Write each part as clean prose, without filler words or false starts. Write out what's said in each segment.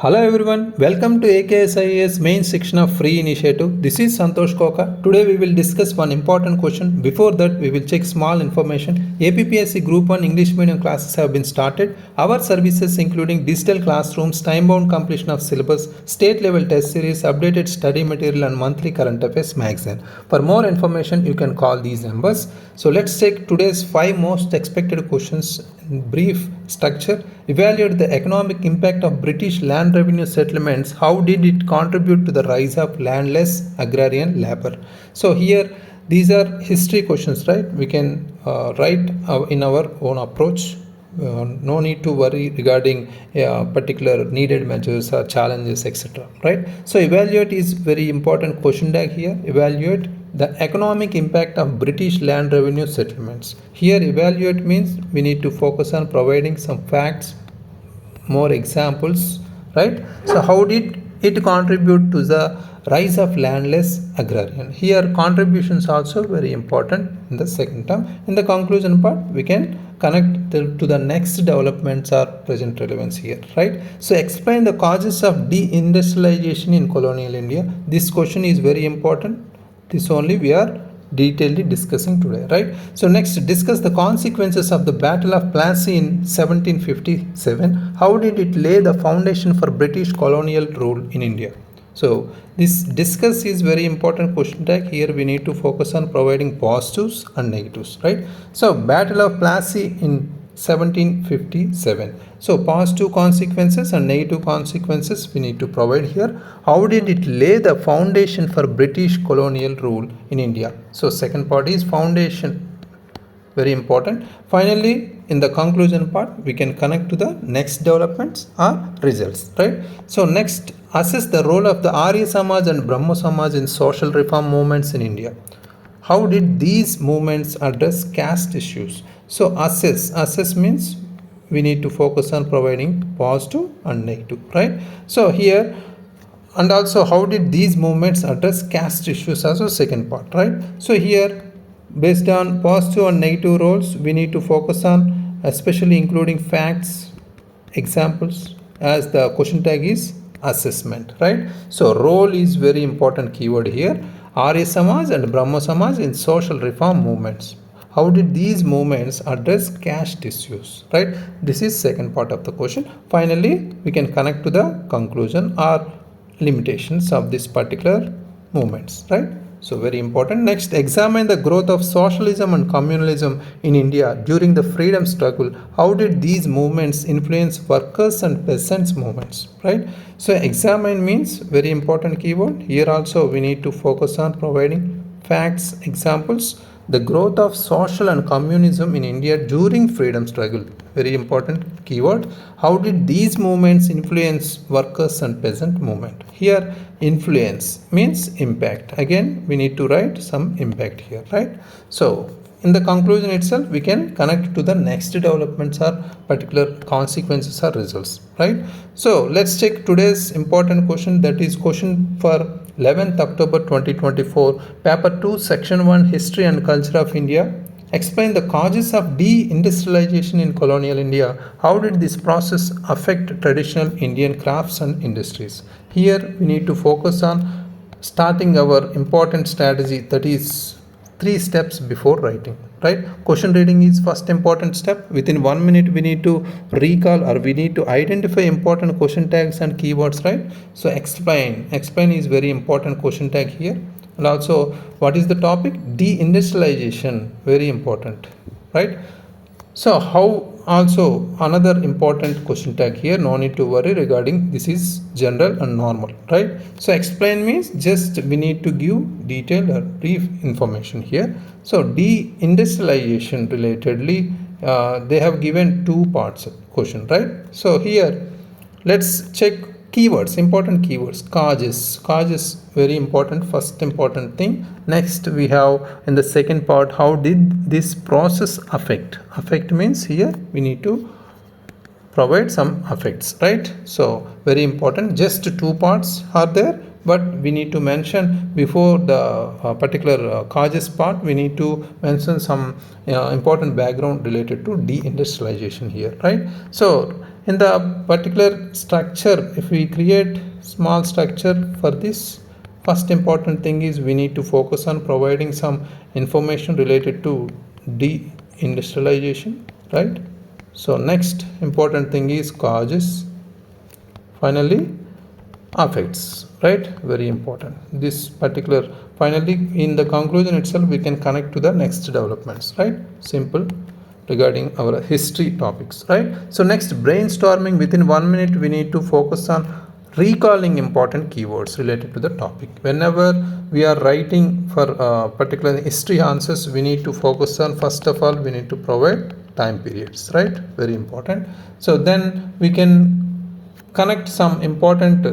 Hello everyone, welcome to AKS IAS main Shikshna free initiative. This is Santosh Koka. Today we will discuss one important question. Before that we will check small information. UPSC Group 1 English medium classes have been started. Our services including digital classrooms, time-bound completion of syllabus, state level test series, updated study material and monthly current affairs magazine. For more information you can call these numbers. So let's check today's 5 most expected questions in brief structure. Evaluate the economic impact of British land revenue settlements. How did it contribute to the rise of landless agrarian labor? So here these are history questions, right? We can write in our own approach. No need to worry regarding particular needed measures or challenges, etc. Right? So evaluate is very important question tag here. Evaluate the economic impact of British land revenue settlements. Here evaluate means we need to focus on providing some facts, more examples, right? So how did it contribute to the rise of landless agrarian? Here contributions also very important in the second term. In the conclusion part we can connect to the next developments or present relevance here, right? So explain the causes of de-industrialization in colonial India. This question is very important. This only we are detailedly discussing today, right? So next, discuss the consequences of the Battle of Plassey in 1757. How did it lay the foundation for British colonial rule in India? So this discuss is very important question tag. Here we need to focus on providing positives and negatives, right? So Battle of Plassey in 1757. So positive consequences and negative consequences we need to provide here. How did it lay the foundation for British colonial rule in India? So second part is foundation, very important. Finally, in the conclusion part we can connect to the next developments or results, right? So next, assess the role of the Arya Samaj and Brahmo Samaj in social reform movements in India. How did these movements address caste issues? So assess means we need to focus on providing positive and negative, right? So here, and also how did these movements address caste issues as a second part, right? So here, based on positive and negative roles, we need to focus on especially including facts, examples, as the question tag is assessment, right? So role is very important keyword here. Arya Samaj and Brahmo Samaj in social reform movements. How did these movements address caste issues, right? This is second part of the question. Finally, we can connect to the conclusion or limitations of this particular movements, right? So very important. Next, examine the growth of socialism and communalism in India during the freedom struggle. How did these movements influence workers and peasants movements, right? So examine means very important keyword. Here also we need to focus on providing facts, examples. The growth of social and communism in India during freedom struggle, very important keyword. How did these movements influence workers and peasant movement? Here influence means impact. Again we need to write some impact here, right? So in the conclusion itself we can connect to the next developments or particular consequences or results, right? So let's check today's important question, that is question for 11th October 2024, paper 2, section 1, history and culture of India. Explain the causes of de-industrialization in colonial India. How did this process affect traditional Indian crafts and industries? Here we need to focus on starting our important strategy, that is 3 steps before writing, right? Question reading is first important step. Within 1 minute we need to recall or we need to identify important question tags and keywords, right? So explain is very important question tag here. And also what is the topic? De-industrialization, very important, right? So how, also another important question tag here, no need to worry regarding this is general and normal, right? So explain means just we need to give detailed or brief information here. So de-industrialization relatedly they have given 2 parts of question, right? So here let's check keywords, important keywords. Causes very important, first important thing. Next we have in the second part, how did this process affect means here we need to provide some effects, right? So very important. Just 2 parts are there, but we need to mention before the particular causes part, we need to mention some important background related to de-industrialization here, right? So in the particular structure, if we create small structure for this, first important thing is we need to focus on providing some information related to de-industrialization, right? So next important thing is causes, finally affects, right? Very important. This particular, finally in the conclusion itself we can connect to the next developments, right? Simple regarding our history topics, right? So next, brainstorming. Within 1 minute we need to focus on recalling important keywords related to the topic. Whenever we are writing for particular history answers, we need to focus on, first of all we need to provide time periods, right? Very important. So then we can connect some important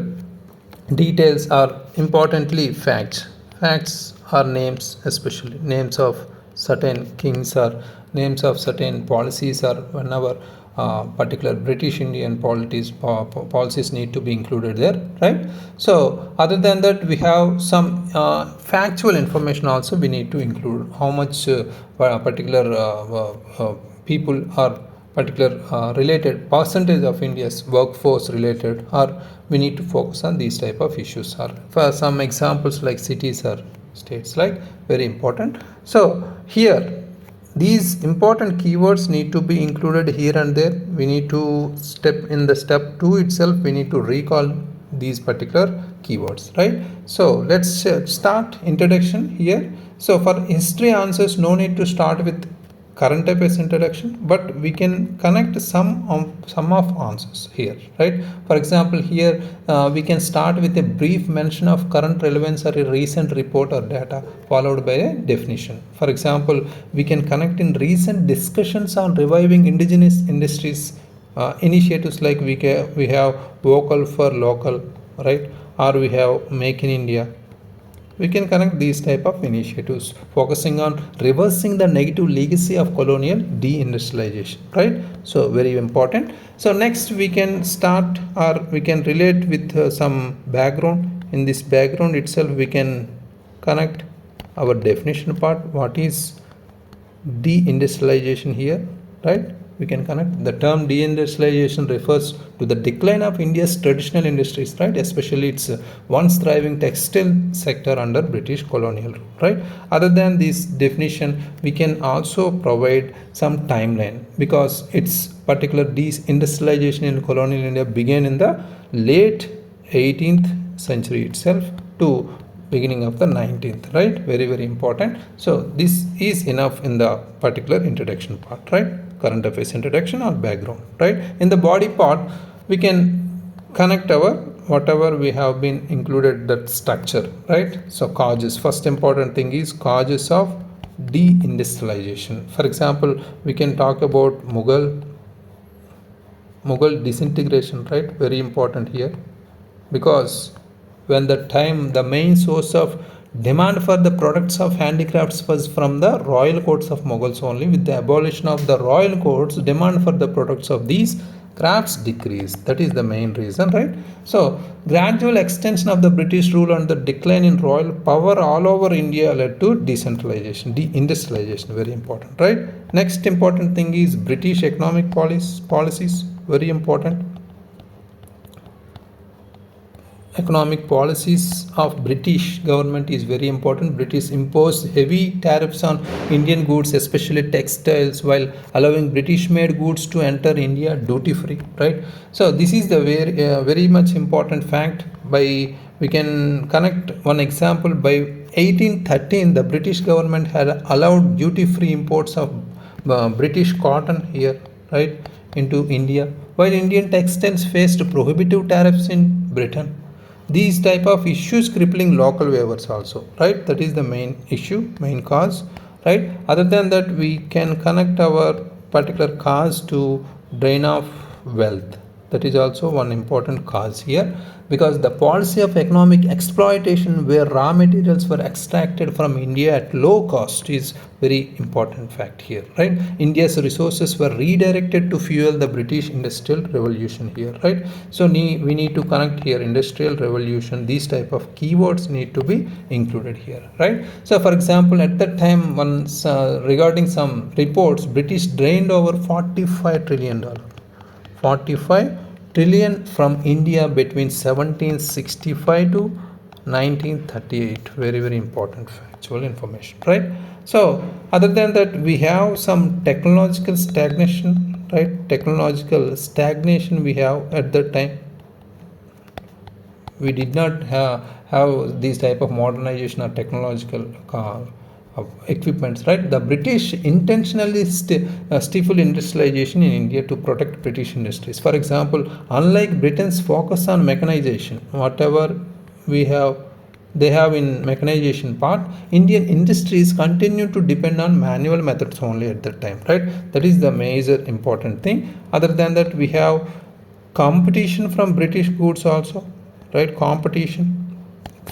details, or importantly facts. Facts are names, especially names of certain kings or names of certain policies, or whenever particular British Indian policies need to be included there, right? So other than that, we have some factual information also we need to include. How much particular people are particular related percentage of India's workforce related, or we need to focus on these type of issues, or for some examples like cities or states, like very important. So here these important keywords need to be included here and there. We need to step 2 itself, we need to recall these particular keywords, right? So let's start introduction here. So for history answers, no need to start with current affairs introduction, but we can connect some of answers here, right? For example, here we can start with a brief mention of current relevance or a recent report or data, followed by a definition. For example, we can connect in recent discussions on reviving indigenous industries initiatives, like we have vocal for local, right? Or we have make in India. We can connect these type of initiatives focusing on reversing the negative legacy of colonial de-industrialization, right? So very important. So next we can start, or we can relate with some background. In this background itself we can connect our definition part. What is de-industrialization here, right? We can connect. The term de-industrialization refers to the decline of India's traditional industries, right? Especially its once thriving textile sector under British colonial rule, right? Other than this definition, we can also provide some timeline, because its particular de-industrialization in colonial India began in the late 18th century itself to beginning of the 19th, right? Very, very important. So this is enough in the particular introduction part, right? Current affairs introduction or background, right? In the body part, we can connect our whatever we have been included, that structure, right? So causes, first important thing is causes of de-industrialization. For example, we can talk about Mughal disintegration, right? Very important here, because when the main source of demand for the products of handicrafts was from the royal courts of Mughals only. With the abolition of the royal courts, demand for the products of these crafts decreased. That is the main reason, right? So gradual extension of the British rule and the decline in royal power all over India led to decentralization, de-industrialization. Very important, right? Next important thing is British economic policies. Very important. Economic policies of British government is very important. British imposed heavy tariffs on Indian goods, especially textiles, while allowing British made goods to enter India duty free, right? So this is the very much important fact. We can connect one example. By 1813, the British government had allowed duty free imports of British cotton here, right, into India, while Indian textiles faced prohibitive tariffs in Britain. These type of issues crippling local waivers also, right? That is the main issue, main cause, right? Other than that, we can connect our particular cause to drain of wealth. That is also one important cause here, because the policy of economic exploitation where raw materials were extracted from India at low cost is very important fact here, right? India's resources were redirected to fuel the British industrial revolution here, right? So we need to connect here industrial revolution. These type of keywords need to be included here, right? So for example, at that time, regarding some reports, British drained over $45 trillion. 45 trillion from India between 1765 to 1938. Very, very important factual information, right? So other than that, we have some technological stagnation, right? Technological stagnation we have at that time. We did not have these type of modernization or technological equipments, right? The British intentionally stifled industrialization in India to protect British industries. For example, unlike Britain's focus on mechanization, whatever we have they have in mechanization part, Indian industries continue to depend on manual methods only at that time, right? That is the major important thing. Other than that, we have competition from British goods also, right? Competition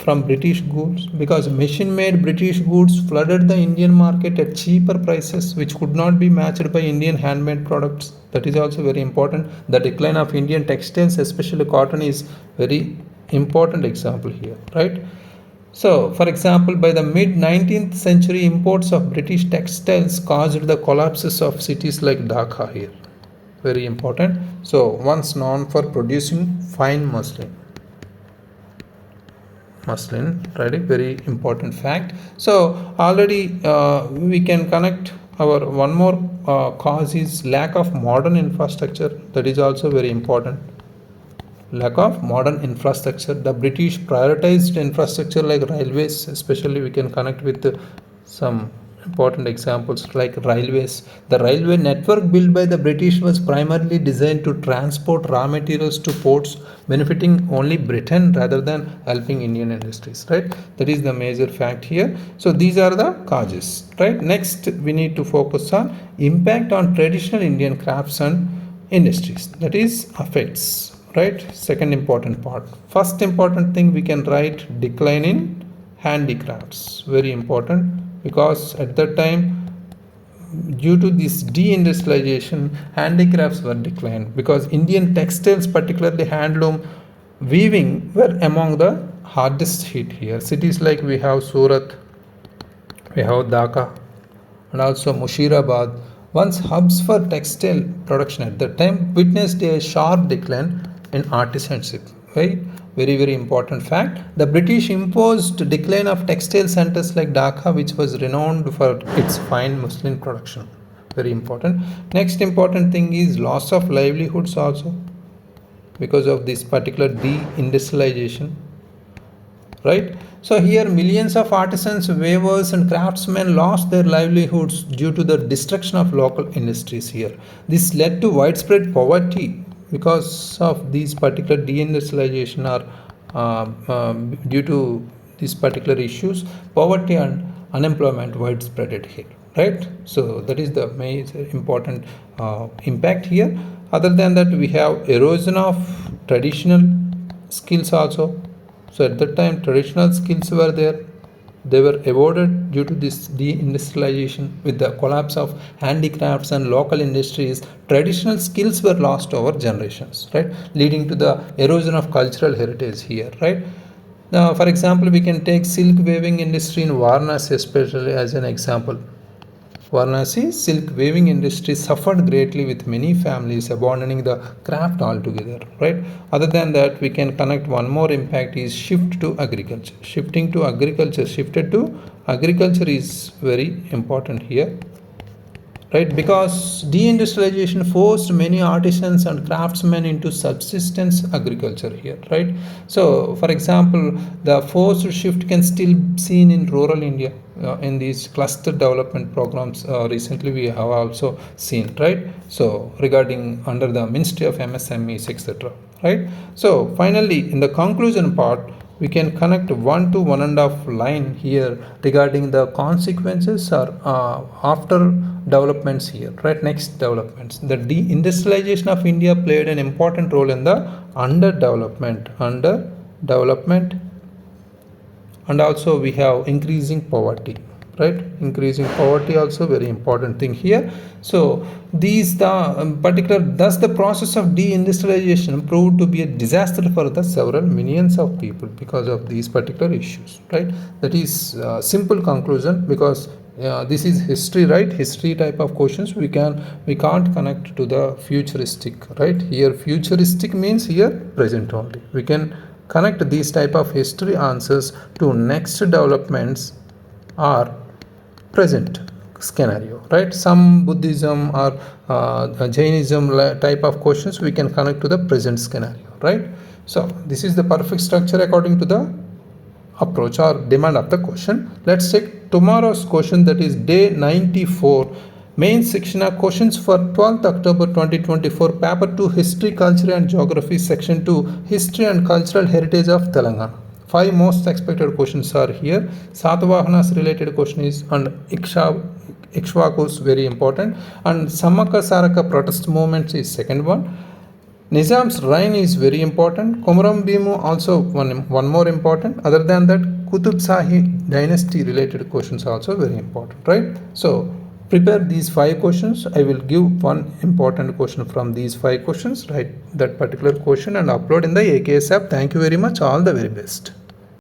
from British goods, because machine made British goods flooded the Indian market at cheaper prices which could not be matched by Indian handmade products. That is also very important. The decline of Indian textiles, especially cotton, is very important example here, right? So, for example, by the mid 19th century, imports of British textiles caused the collapses of cities like Dhaka here. Very important. So, once known for producing fine muslin, right? Very important fact. So, already we can connect our one more cause is lack of modern infrastructure. That is also very important. Lack of modern infrastructure. The British prioritized infrastructure like railways, especially we can connect with some important examples like railways. The railway network built by the British was primarily designed to transport raw materials to ports, benefiting only Britain rather than helping Indian industries, right? That is the major fact here. So these are the causes, right? Next, we need to focus on impact on traditional Indian crafts and industries. That is affects, right? Second important part. First important thing we can write decline in handicrafts. Very important, because at that time, due to this de-industrialization, handicrafts were declined, because Indian textiles, particularly handloom weaving, were among the hardest hit here. Cities like we have Surat, we have Dhaka, and also Mushirabad, once hubs for textile production at that time, witnessed a sharp decline in artisanship, right? Very, very important fact. The British imposed decline of textile centers like Dhaka, which was renowned for its fine muslin production. Very important. Next important thing is loss of livelihoods also, because of this particular de-industrialization, right? So here millions of artisans, weavers and craftsmen lost their livelihoods due to the destruction of local industries here. This led to widespread poverty because of these particular deindustrialization or due to these particular issues. Poverty and unemployment widespread here, right? So that is the major important impact here. Other than that, we have erosion of traditional skills also. So at that time, traditional skills were there. They were eroded due to this deindustrialization. With the collapse of handicrafts and local industries, traditional skills were lost over generations, right? Leading to the erosion of cultural heritage here, right? Now, for example, we can take silk weaving industry in Varanasi especially as an example. Varanasi silk weaving industry suffered greatly, with many families abandoning the craft altogether, right? Other than that, we can connect one more impact is shift to agriculture. Shifted to agriculture is very important here, right? Because deindustrialization forced many artisans and craftsmen into subsistence agriculture here, right? So for example, the forced shift can still be seen in rural India in these cluster development programs. Recently we have also seen, right? So regarding under the Ministry of MSMEs, etc., right? So finally, in the conclusion part, we can connect 1 to 1.5 line here regarding the consequences or after developments here, right? Next developments. The deindustrialization of India played an important role in the underdevelopment, and also we have increasing poverty, right? Increasing poverty also very important thing here. So these the particular, thus the process of deindustrialization proved to be a disaster for the several millions of people because of these particular issues, right? That is simple conclusion, because this is history, right? History type of questions we can't connect to the futuristic, right? Here futuristic means here present only. We can connect these type of history answers to next developments or present scenario, right? Some Buddhism or Jainism type of questions we can connect to the present scenario, right? So this is the perfect structure according to the approach or demand of the question. Let's take tomorrow's question, that is day 94 main Shikshna questions for 12th October 2024, paper 2 history, culture and geography, section 2 history and cultural heritage of Telangana. 5 most expected questions are here. Satavahanas related question is, and Ikshvakus very important, and Samaka Saraka protest movements is second one. Nizam's reign is very important. Komaram Bhimu also one more important. Other than that, Qutub Shahi dynasty related questions also very important, right? So prepare these 5 questions. I will give one important question from these 5 questions. Write that particular question and upload in the AKS app. Thank you very much. All the very best.